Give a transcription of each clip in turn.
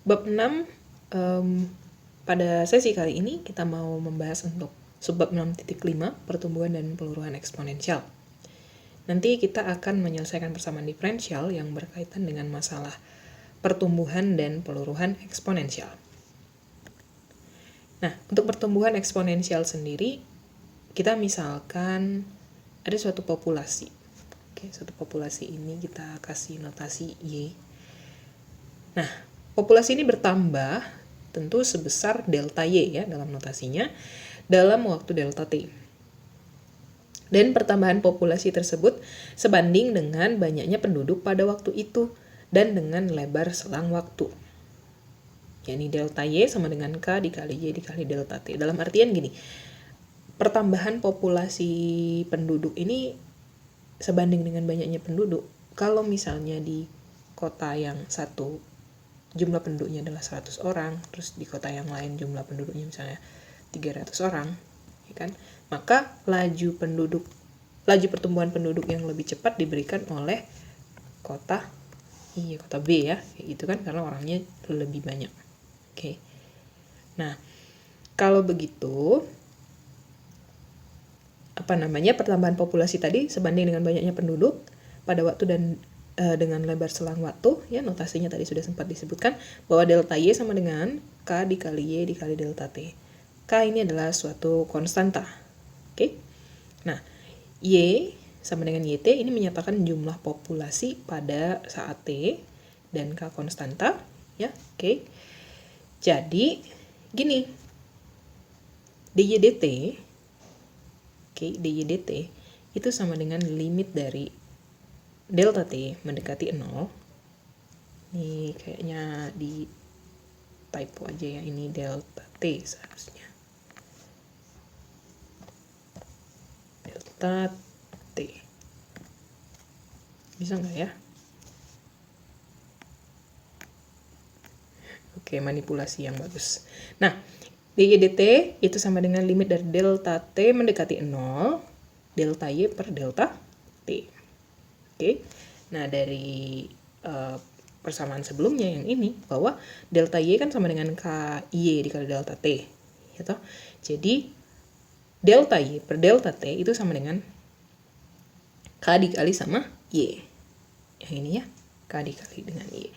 bab 6, pada sesi kali ini kita mau membahas untuk subbab 6.5, pertumbuhan dan peluruhan eksponensial. Nanti kita akan menyelesaikan persamaan diferensial yang berkaitan dengan masalah pertumbuhan dan peluruhan eksponensial. Nah, untuk pertumbuhan eksponensial sendiri, kita misalkan ada suatu populasi. Oke, suatu populasi ini kita kasih notasi Y. Nah, populasi ini bertambah tentu sebesar delta Y ya dalam notasinya dalam waktu delta T. Dan pertambahan populasi tersebut sebanding dengan banyaknya penduduk pada waktu itu dan dengan lebar selang waktu. Yakni delta Y sama dengan K dikali Y dikali delta T. Dalam artian gini, pertambahan populasi penduduk ini sebanding dengan banyaknya penduduk. Kalau misalnya di kota yang satu jumlah penduduknya adalah 100 orang, terus di kota yang lain jumlah penduduknya misalnya 300 orang, ya kan? Maka laju pertumbuhan penduduk yang lebih cepat diberikan oleh kota B ya, kayak gitu kan, karena orangnya lebih banyak. Oke. Nah, kalau begitu pertambahan populasi tadi sebanding dengan banyaknya penduduk pada waktu dan dengan lebar selang waktu, ya notasinya tadi sudah sempat disebutkan bahwa delta Y sama dengan K dikali Y dikali delta T. K ini adalah suatu konstanta. Oke. Nah, Y sama dengan YT ini menyatakan jumlah populasi pada saat T dan K konstanta, ya. Oke. Jadi gini, DY/dt DY/dt itu sama dengan limit dari delta T mendekati 0. Ini kayaknya di typo aja ya, ini delta T seharusnya. Delta T. Bisa nggak ya? Oke, manipulasi yang bagus. Nah, DY/dt itu sama dengan limit dari delta T mendekati 0, delta Y per delta T. Oke. Nah, dari persamaan sebelumnya yang ini, bahwa delta Y kan sama dengan KY dikali delta T. Gitu. Jadi, delta Y per delta T itu sama dengan K dikali sama Y. Yang ini ya, K dikali dengan Y.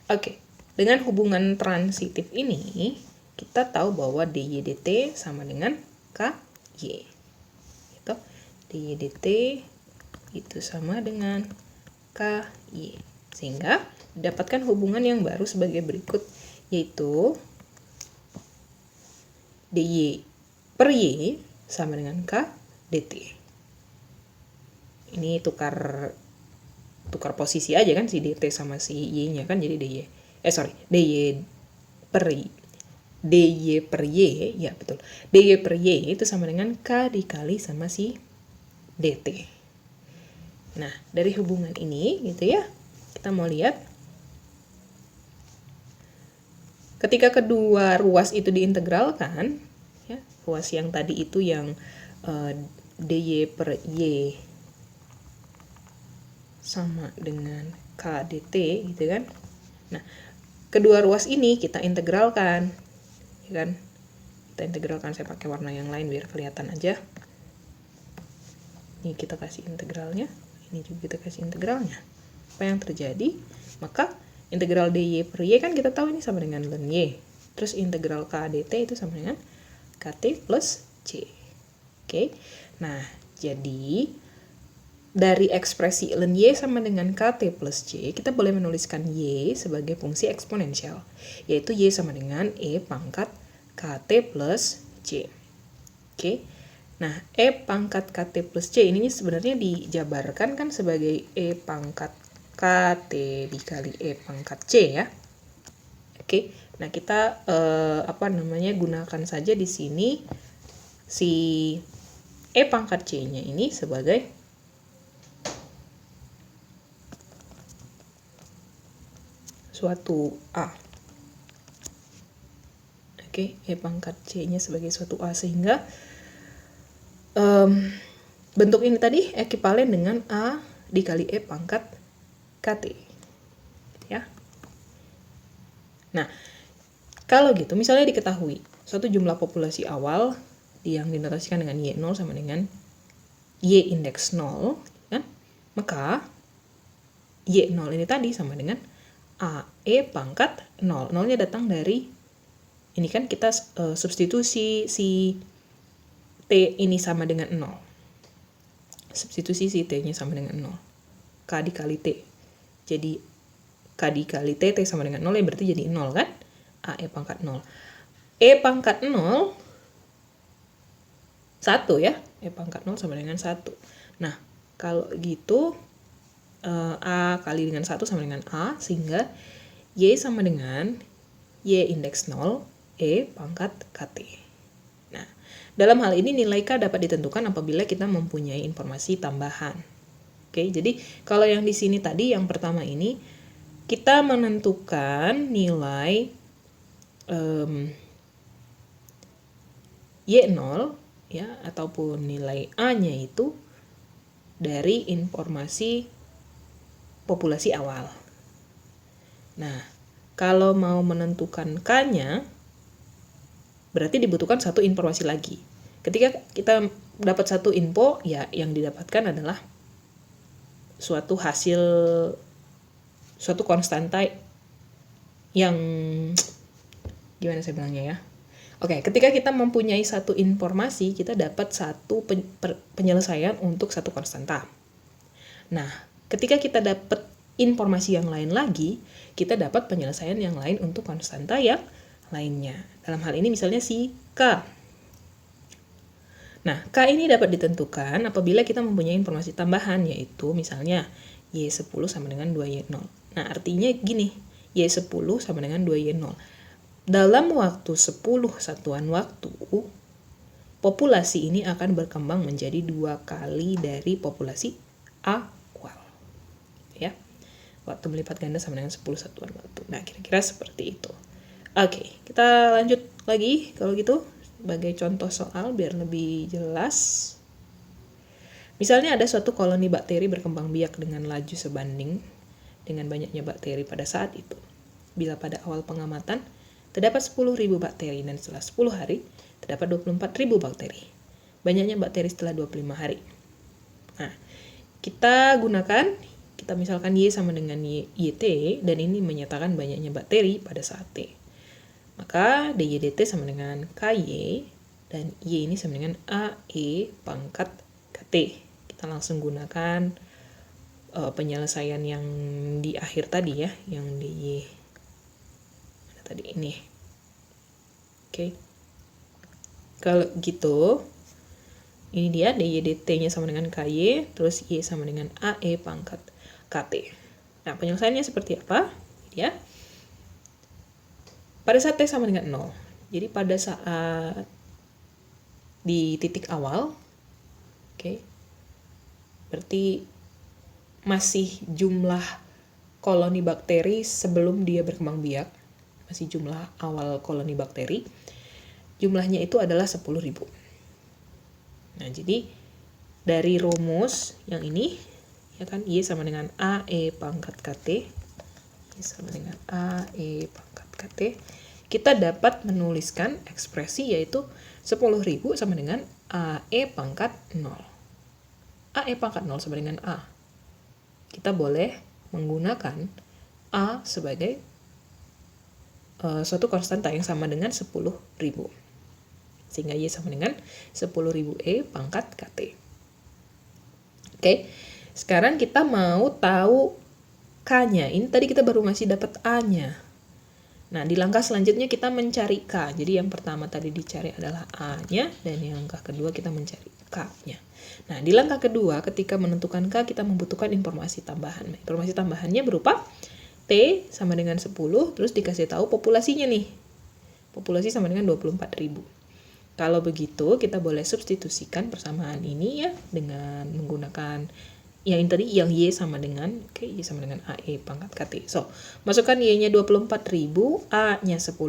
Oke. Dengan hubungan transitif ini, kita tahu bahwa DY/dt sama dengan KY. Gitu. DY/dt itu sama dengan KY. Sehingga didapatkan hubungan yang baru sebagai berikut, yaitu DY per Y sama dengan K dt. Ini tukar posisi aja kan, si dt sama si Y-nya kan, jadi DY per Y, ya betul. DY per Y itu sama dengan K dikali sama si dt. Nah, dari hubungan ini gitu ya, kita mau lihat ketika kedua ruas itu diintegralkan, ya, ruas yang tadi itu yang DY per Y sama dengan K dt gitu kan. Nah, kedua ruas ini kita integralkan, ya kan? Kita integralkan, saya pakai warna yang lain biar kelihatan aja. Ini kita kasih integralnya, ini juga kita kasih integralnya. Apa yang terjadi? Maka integral DY per Y kan kita tahu ini sama dengan ln Y. Terus integral K dt itu sama dengan KT plus C. Oke. Nah, jadi dari ekspresi ln Y sama dengan KT plus C, kita boleh menuliskan Y sebagai fungsi eksponensial, yaitu Y sama dengan E pangkat KT plus C. Oke. Nah, E pangkat KT plus C ini sebenarnya dijabarkan kan sebagai E pangkat KT dikali E pangkat C ya. Oke. Nah, kita gunakan saja di sini si E pangkat C-nya ini sebagai suatu A. Oke, E pangkat C-nya sebagai suatu A, sehingga bentuk ini tadi ekivalen dengan A dikali E pangkat KT. Ya. Nah, Kalau gitu, misalnya diketahui suatu jumlah populasi awal yang dinotasikan dengan Y0 sama dengan Y indeks 0, kan? Maka Y0 ini tadi sama dengan AE pangkat 0. 0-nya datang dari, ini kan kita substitusi si T ini sama dengan 0. Substitusi si T-nya sama dengan 0. K dikali T. Jadi K dikali T, T sama dengan 0 ya berarti jadi 0 kan? AE pangkat 0. E pangkat 0, 1 ya. E pangkat 0 sama dengan 1. Nah, kalau gitu A kali dengan 1 sama dengan A, sehingga Y sama dengan Y indeks 0, E pangkat KT. Nah, dalam hal ini nilai K dapat ditentukan apabila kita mempunyai informasi tambahan. Oke, jadi kalau yang di sini tadi, yang pertama ini, kita menentukan nilai Y0 ya, ataupun nilai A-nya itu dari informasi populasi awal. Nah, kalau mau menentukan K-nya, berarti dibutuhkan satu informasi lagi. Ketika kita dapat satu info, ya yang didapatkan adalah suatu hasil, suatu konstanta yang, gimana saya bilangnya ya? Oke, ketika kita mempunyai satu informasi, kita dapat satu penyelesaian untuk satu konstanta. Nah, ketika kita dapat informasi yang lain lagi, kita dapat penyelesaian yang lain untuk konstanta yang lainnya. Dalam hal ini misalnya si K. Nah, K ini dapat ditentukan apabila kita mempunyai informasi tambahan, yaitu misalnya Y10 sama dengan 2Y0. Nah, artinya gini, Y10 sama dengan 2Y0. Dalam waktu 10 satuan waktu, populasi ini akan berkembang menjadi 2 kali dari populasi awal. Ya. Waktu melipat ganda sama dengan 10 satuan waktu. Nah, kira-kira seperti itu. Oke, kita lanjut lagi kalau gitu sebagai contoh soal biar lebih jelas. Misalnya ada suatu koloni bakteri berkembang biak dengan laju sebanding dengan banyaknya bakteri pada saat itu. Bila pada awal pengamatan terdapat 10.000 bakteri dan setelah 10 hari terdapat 24.000 bakteri. Banyaknya bakteri setelah 25 hari. Nah, kita misalkan Y sama dengan YT, dan ini menyatakan banyaknya bakteri pada saat T. Maka DY/DT sama dengan KY, dan Y ini sama dengan AE pangkat KT. Kita langsung gunakan penyelesaian yang di akhir tadi ya, yang DY. Mana tadi ini. Oke. Kalau gitu, ini dia DY/DT-nya sama dengan KY, terus Y sama dengan AE pangkat KT. Nah, penyelesaiannya seperti apa? Ya. Pada saat T sama dengan 0. Jadi pada saat di titik awal, oke, berarti masih jumlah koloni bakteri sebelum dia berkembang biak, masih jumlah awal koloni bakteri, jumlahnya itu adalah 10.000. Nah, jadi dari rumus yang ini, ya kan, Y sama dengan AE pangkat KT, Y sama dengan AE pangkat KT, kita dapat menuliskan ekspresi yaitu 10.000 sama dengan AE pangkat 0. AE pangkat 0 sama dengan A. Kita boleh menggunakan A sebagai suatu konstanta yang sama dengan 10.000. Sehingga Y sama dengan 10.000 E pangkat KT. Oke, sekarang kita mau tahu K-nya. Ini tadi kita baru masih dapat A-nya. Nah, di langkah selanjutnya kita mencari K. Jadi yang pertama tadi dicari adalah A-nya, dan yang langkah kedua kita mencari K-nya. Nah, di langkah kedua ketika menentukan K, kita membutuhkan informasi tambahan. Informasi tambahannya berupa T sama dengan 10, terus dikasih tahu populasinya nih. Populasi sama dengan 24.000. Kalau begitu, kita boleh substitusikan persamaan ini ya dengan menggunakan yang ini tadi, yang Y sama dengan, Y sama dengan AE pangkat KT. So, masukkan Y-nya 24.000, A-nya 10.000,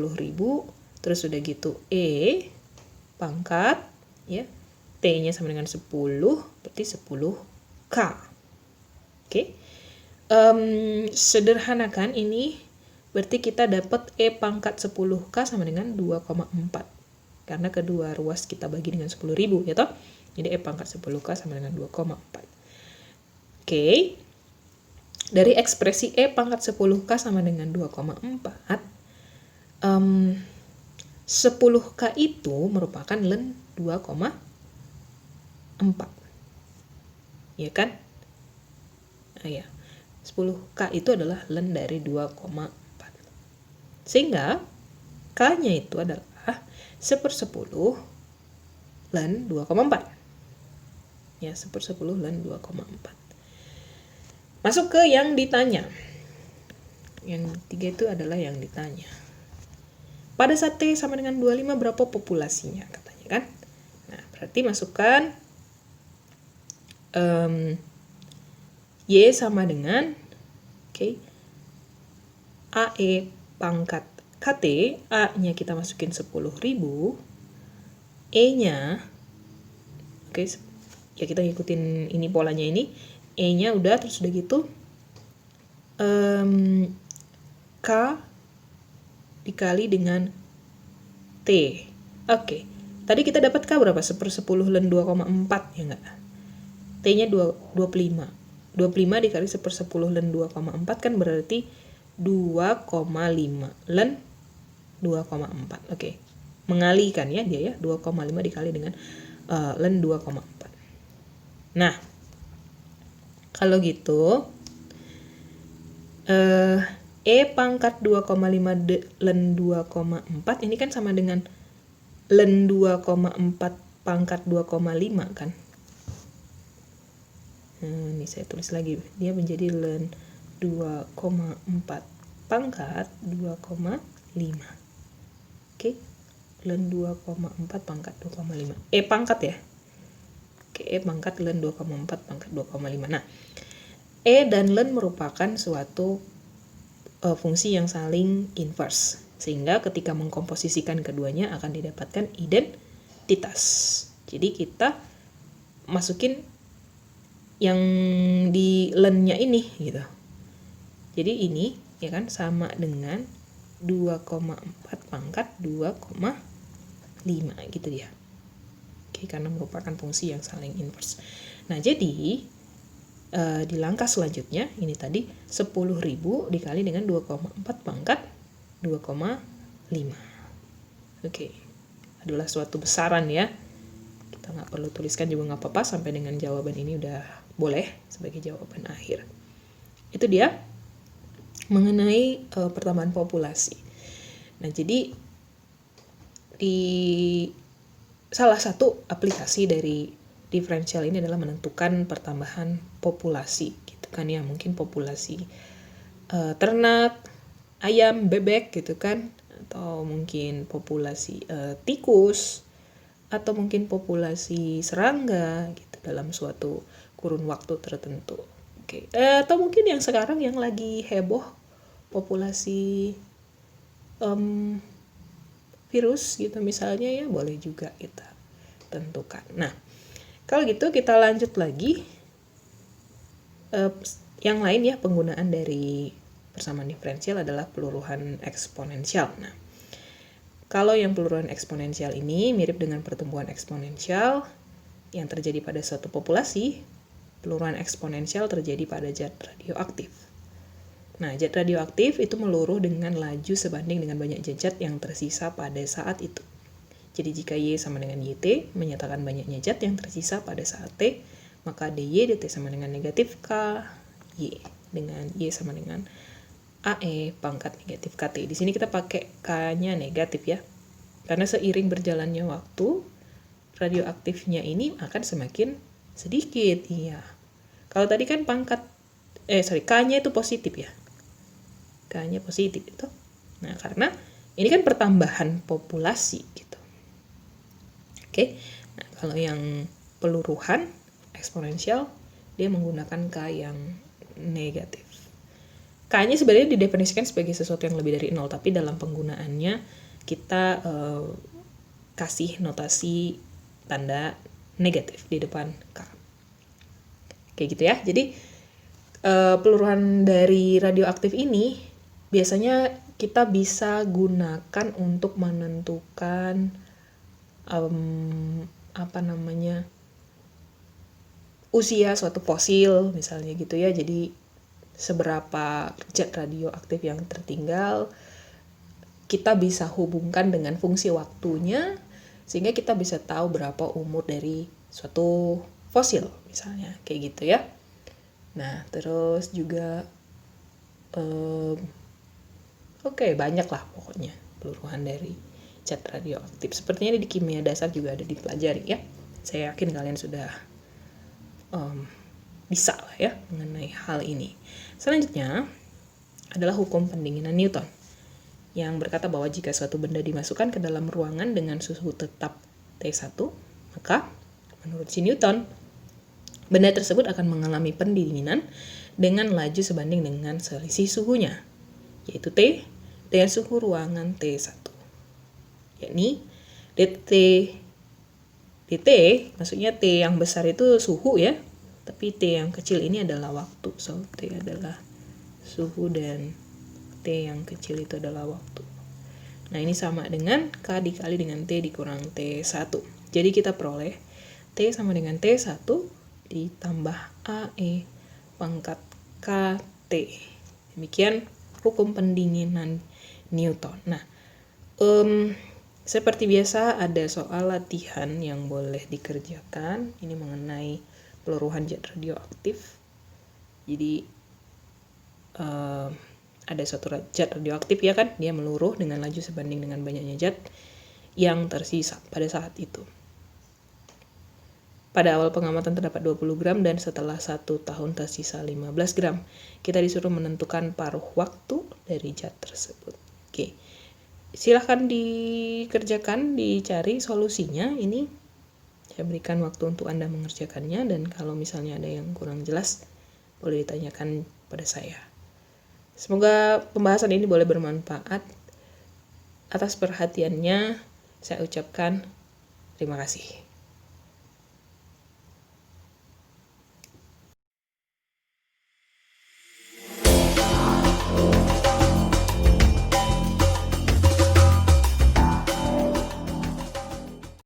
terus udah gitu E pangkat, ya, T-nya sama dengan 10, berarti 10K. Oke. Sederhanakan ini berarti kita dapat E pangkat 10K sama dengan 2,4. Karena kedua ruas kita bagi dengan 10.000, ya toh? Jadi E pangkat 10K sama dengan 2,4. Oke. Dari ekspresi E pangkat 10K sama dengan 2,4, 10K itu merupakan len 2,4. Ya kan? Nah, ya. 10K itu adalah len dari 2,4. Sehingga K-nya itu adalah 1/10 len 2,4. Ya, 1/10 len 2,4. Masuk ke yang ditanya. Yang 3 itu adalah yang ditanya. Pada saat T sama dengan 25 berapa populasinya katanya kan? Nah, berarti masukkan Y sama dengan AE pangkat KT, A-nya kita masukin 10.000, E-nya ya kita ngikutin ini polanya ini, E-nya udah, terus udah gitu K dikali dengan T. Oke. Tadi kita dapat K berapa? 1/10 len 2,4 ya enggak? T-nya 25. 25 dikali 1/10 len 2,4 kan berarti 2,5 len 2,4. Oke. Mengalihkan ya dia ya, 2,5 dikali dengan len 2,4. Nah, kalau gitu E pangkat 2,5 len 2,4 ini kan sama dengan len 2,4 pangkat 2,5 kan. Ini saya tulis lagi, dia menjadi len 2,4 pangkat 2,5. Oke, len 2,4 pangkat 2,5. E pangkat ya. Oke, E pangkat len 2,4 pangkat 2,5. Nah, E dan len merupakan suatu fungsi yang saling inverse. Sehingga ketika mengkomposisikan keduanya akan didapatkan identitas. Jadi kita masukin yang di len-nya ini gitu. Jadi ini ya kan sama dengan 2,4 pangkat 2,5 gitu dia. Oke, karena merupakan fungsi yang saling inverse. Nah, jadi di langkah selanjutnya ini tadi 10.000 dikali dengan 2,4 pangkat 2,5. Oke, adalah suatu besaran ya. Kita nggak perlu tuliskan juga nggak apa-apa, sampai dengan jawaban ini udah boleh sebagai jawaban akhir. Itu dia mengenai pertambahan populasi. Nah, jadi di salah satu aplikasi dari diferensial ini adalah menentukan pertambahan populasi gitu kan ya, mungkin populasi ternak, ayam, bebek gitu kan, atau mungkin populasi tikus, atau mungkin populasi serangga gitu dalam suatu kurun waktu tertentu. Oke. Atau mungkin yang sekarang yang lagi heboh populasi virus gitu misalnya ya, boleh juga kita tentukan. Nah, kalau gitu kita lanjut lagi yang lain ya, penggunaan dari persamaan diferensial adalah peluruhan eksponensial. Nah, kalau yang peluruhan eksponensial ini mirip dengan pertumbuhan eksponensial yang terjadi pada suatu populasi, peluruhan eksponensial terjadi pada zat radioaktif. Nah, zat radioaktif itu meluruh dengan laju sebanding dengan banyak zat yang tersisa pada saat itu. Jadi jika Y sama dengan YT, menyatakan banyaknya zat yang tersisa pada saat T, maka DY dt sama dengan negatif K, Y. Dengan Y sama dengan AE pangkat negatif KT. Di sini kita pakai K-nya negatif ya. Karena seiring berjalannya waktu, radioaktifnya ini akan semakin sedikit. Iya. Kalau tadi kan K-nya itu positif ya. K-nya positif itu. Nah, karena ini kan pertambahan populasi gitu. Oke, nah kalau yang peluruhan eksponensial dia menggunakan K yang negatif. K-nya sebenarnya didefinisikan sebagai sesuatu yang lebih dari 0, tapi dalam penggunaannya kita kasih notasi tanda negatif di depan K. Kayak gitu ya. Jadi peluruhan dari radioaktif ini biasanya kita bisa gunakan untuk menentukan usia suatu fosil misalnya gitu ya. Jadi seberapa zat radioaktif yang tertinggal kita bisa hubungkan dengan fungsi waktunya, sehingga kita bisa tahu berapa umur dari suatu fosil misalnya, kayak gitu ya. Nah, terus juga banyak lah pokoknya peluruhan dari zat radioaktif. Sepertinya di kimia dasar juga ada dipelajari ya. Saya yakin kalian sudah bisa lah ya mengenai hal ini. Selanjutnya adalah hukum pendinginan Newton yang berkata bahwa jika suatu benda dimasukkan ke dalam ruangan dengan suhu tetap T1, maka menurut si Newton, benda tersebut akan mengalami pendinginan dengan laju sebanding dengan selisih suhunya, yaitu T dengan suhu ruangan T1. Yakni dt, maksudnya T yang besar itu suhu ya, tapi T yang kecil ini adalah waktu. So, T adalah suhu dan T yang kecil itu adalah waktu. Nah, ini sama dengan K dikali dengan T dikurang T1. Jadi kita peroleh T sama dengan T1 ditambah AE pangkat KT. Demikian hukum pendinginan Newton. Nah, seperti biasa ada soal latihan yang boleh dikerjakan. Ini mengenai peluruhan zat radioaktif. Jadi ada suatu zat radioaktif ya kan, dia meluruh dengan laju sebanding dengan banyaknya zat yang tersisa pada saat itu. Pada awal pengamatan terdapat 20 gram dan setelah 1 tahun tersisa 15 gram. Kita disuruh menentukan paruh waktu dari zat tersebut. Oke. Silahkan dikerjakan, dicari solusinya. Ini saya berikan waktu untuk Anda mengerjakannya, dan kalau misalnya ada yang kurang jelas boleh ditanyakan pada saya. Semoga pembahasan ini boleh bermanfaat. Atas perhatiannya saya ucapkan terima kasih.